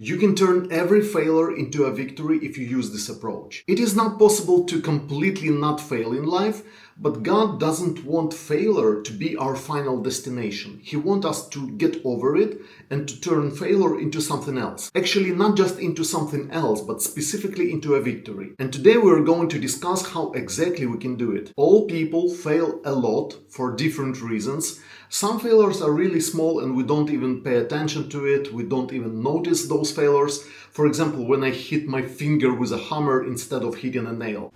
You can turn every failure into a victory if you use this approach. It is not possible to completely not fail in life, but God doesn't want failure to be our final destination. He wants us to get over it and to turn failure into something else. Actually, not just into something else, but specifically into a victory. And today we're going to discuss how exactly we can do it. All people fail a lot for different reasons. Some failures are really small and we don't even pay attention to it. We don't even notice those failures. For example, when I hit my finger with a hammer instead of hitting a nail.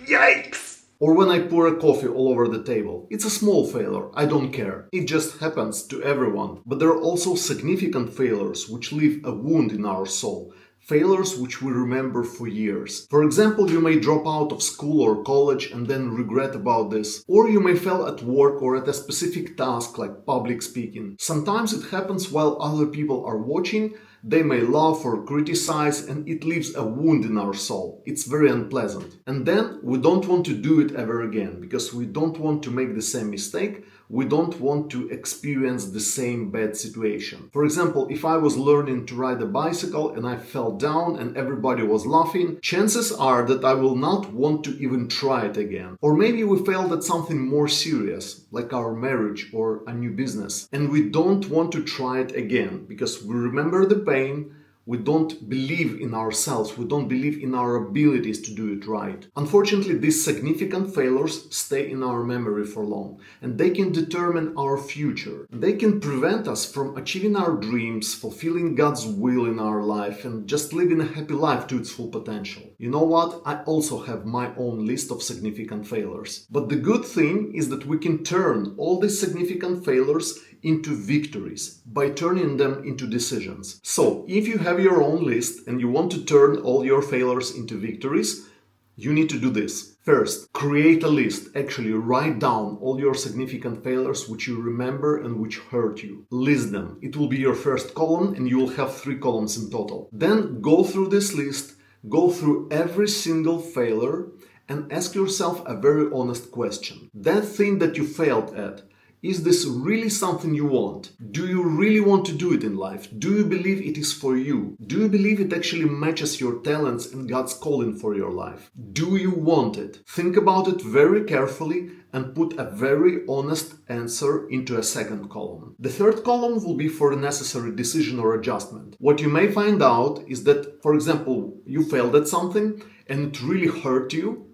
Yikes! Or when I pour a coffee all over the table. It's a small failure, I don't care. It just happens to everyone. But there are also significant failures which leave a wound in our soul. Failures which we remember for years. For example, you may drop out of school or college and then regret about this. Or you may fail at work or at a specific task like public speaking. Sometimes it happens while other people are watching. They may laugh or criticize and it leaves a wound in our soul. It's very unpleasant. And then we don't want to do it ever again because we don't want to make the same mistake. We don't want to experience the same bad situation. For example, if I was learning to ride a bicycle and I fell down and everybody was laughing, chances are that I will not want to even try it again. Or maybe we failed at something more serious, like our marriage or a new business, and we don't want to try it again because we remember the pain. We don't believe in ourselves, we don't believe in our abilities to do it right. Unfortunately, these significant failures stay in our memory for long, and they can determine our future. They can prevent us from achieving our dreams, fulfilling God's will in our life, and just living a happy life to its full potential. You know what? I also have my own list of significant failures. But the good thing is that we can turn all these significant failures into victories by turning them into decisions. So, if you have your own list and you want to turn all your failures into victories, you need to do this. First, create a list. Actually, write down all your significant failures which you remember and which hurt you. List them. It will be your first column and you will have 3 columns in total. Then go through this list, go through every single failure and ask yourself a very honest question. That thing that you failed at, is this really something you want? Do you really want to do it in life? Do you believe it is for you? Do you believe it actually matches your talents and God's calling for your life? Do you want it? Think about it very carefully and put a very honest answer into a second column. The third column will be for a necessary decision or adjustment. What you may find out is that, for example, you failed at something and it really hurt you,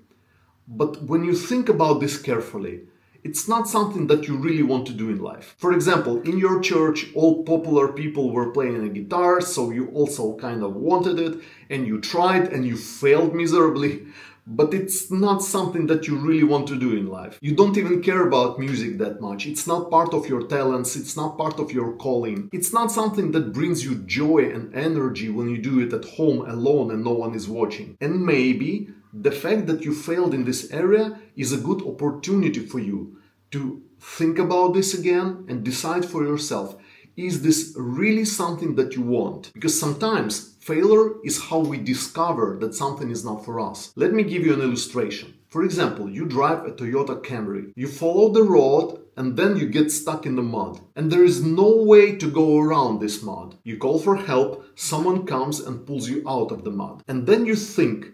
but when you think about this carefully, it's not something that you really want to do in life. For example, in your church, all popular people were playing a guitar, so you also kind of wanted it, and you tried and you failed miserably. But it's not something that you really want to do in life. You don't even care about music that much. It's not part of your talents. It's not part of your calling. It's not something that brings you joy and energy when you do it at home alone and no one is watching. And maybe the fact that you failed in this area is a good opportunity for you to think about this again and decide for yourself, is this really something that you want? Because sometimes failure is how we discover that something is not for us. Let me give you an illustration. For example, you drive a Toyota Camry. You follow the road and then you get stuck in the mud. And there is no way to go around this mud. You call for help, someone comes and pulls you out of the mud. And then you think,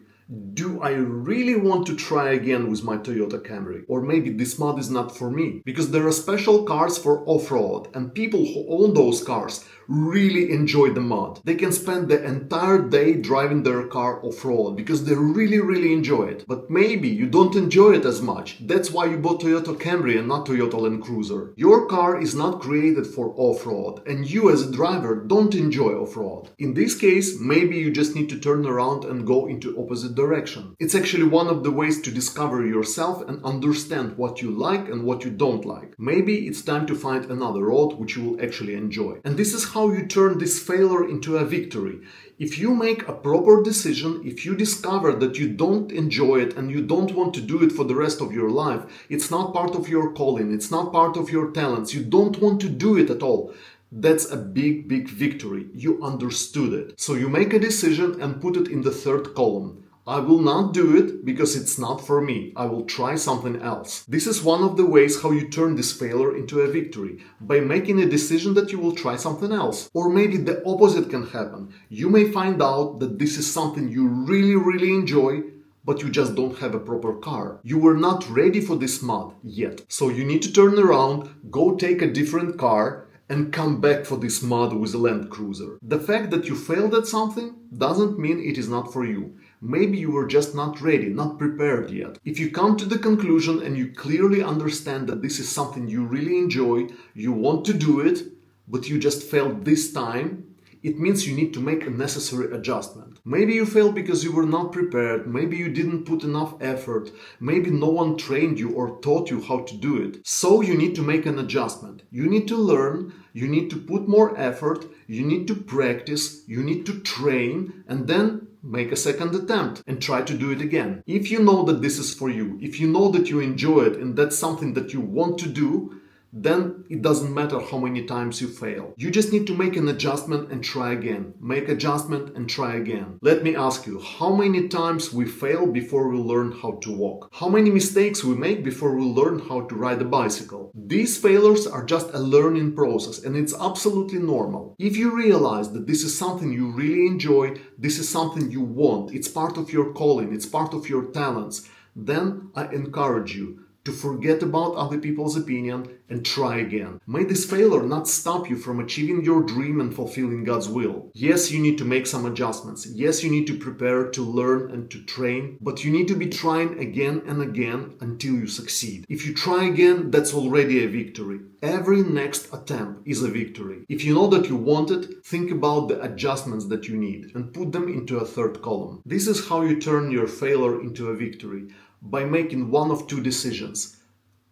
do I really want to try again with my Toyota Camry? Or maybe this mud is not for me. Because there are special cars for off-road and people who own those cars really enjoy the mud. They can spend the entire day driving their car off-road because they really enjoy it. But maybe you don't enjoy it as much. That's why you bought Toyota Camry and not Toyota Land Cruiser. Your car is not created for off-road and you as a driver don't enjoy off-road. In this case, maybe you just need to turn around and go into opposite direction. It's actually one of the ways to discover yourself and understand what you like and what you don't like. Maybe it's time to find another road which you will actually enjoy. And this is how you turn this failure into a victory. If you make a proper decision, if you discover that you don't enjoy it and you don't want to do it for the rest of your life, it's not part of your calling, it's not part of your talents, you don't want to do it at all. That's a big victory. You understood it. So you make a decision and put it in the third column. I will not do it because it's not for me. I will try something else. This is one of the ways how you turn this failure into a victory, by making a decision that you will try something else. Or maybe the opposite can happen. You may find out that this is something you really enjoy, but you just don't have a proper car. You were not ready for this mud yet. So you need to turn around, go take a different car, and come back for this mud with a Land Cruiser. The fact that you failed at something doesn't mean it is not for you. Maybe you were just not ready, not prepared yet. If you come to the conclusion and you clearly understand that this is something you really enjoy, you want to do it, but you just failed this time, it means you need to make a necessary adjustment. Maybe you failed because you were not prepared, maybe you didn't put enough effort, maybe no one trained you or taught you how to do it. So you need to make an adjustment. You need to learn, you need to put more effort, you need to practice, you need to train, and then make a second attempt and try to do it again. If you know that this is for you, if you know that you enjoy it and that's something that you want to do, then it doesn't matter how many times you fail. You just need to make an adjustment and try again. Make adjustment and try again. Let me ask you, how many times we fail before we learn how to walk? How many mistakes we make before we learn how to ride a bicycle? These failures are just a learning process, and it's absolutely normal. If you realize that this is something you really enjoy, this is something you want, it's part of your calling, it's part of your talents, then I encourage you to forget about other people's opinion and try again. May this failure not stop you from achieving your dream and fulfilling God's will. Yes, you need to make some adjustments. Yes, you need to prepare to learn and to train, but you need to be trying again and again until you succeed. If you try again, that's already a victory. Every next attempt is a victory. If you know that you want it, think about the adjustments that you need and put them into a third column. This is how you turn your failure into a victory. By making one of two decisions.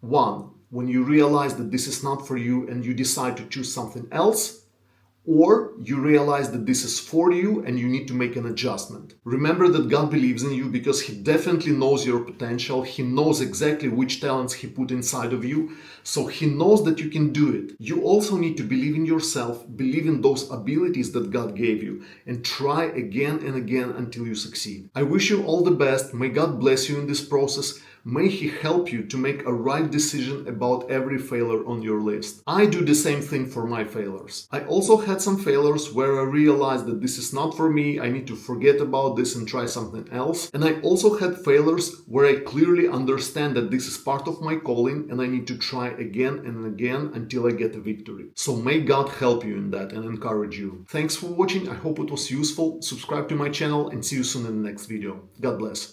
One, when you realize that this is not for you and you decide to choose something else, or you realize that this is for you and you need to make an adjustment. Remember that God believes in you because He definitely knows your potential. He knows exactly which talents He put inside of you, so He knows that you can do it. You also need to believe in yourself, believe in those abilities that God gave you, and try again and again until you succeed. I wish you all the best. May God bless you in this process. May He help you to make a right decision about every failure on your list. I do the same thing for my failures. I also had some failures where I realized that this is not for me, I need to forget about this and try something else. And I also had failures where I clearly understand that this is part of my calling and I need to try again and again until I get a victory. So may God help you in that and encourage you. Thanks for watching. I hope it was useful. Subscribe to my channel and see you soon in the next video. God bless.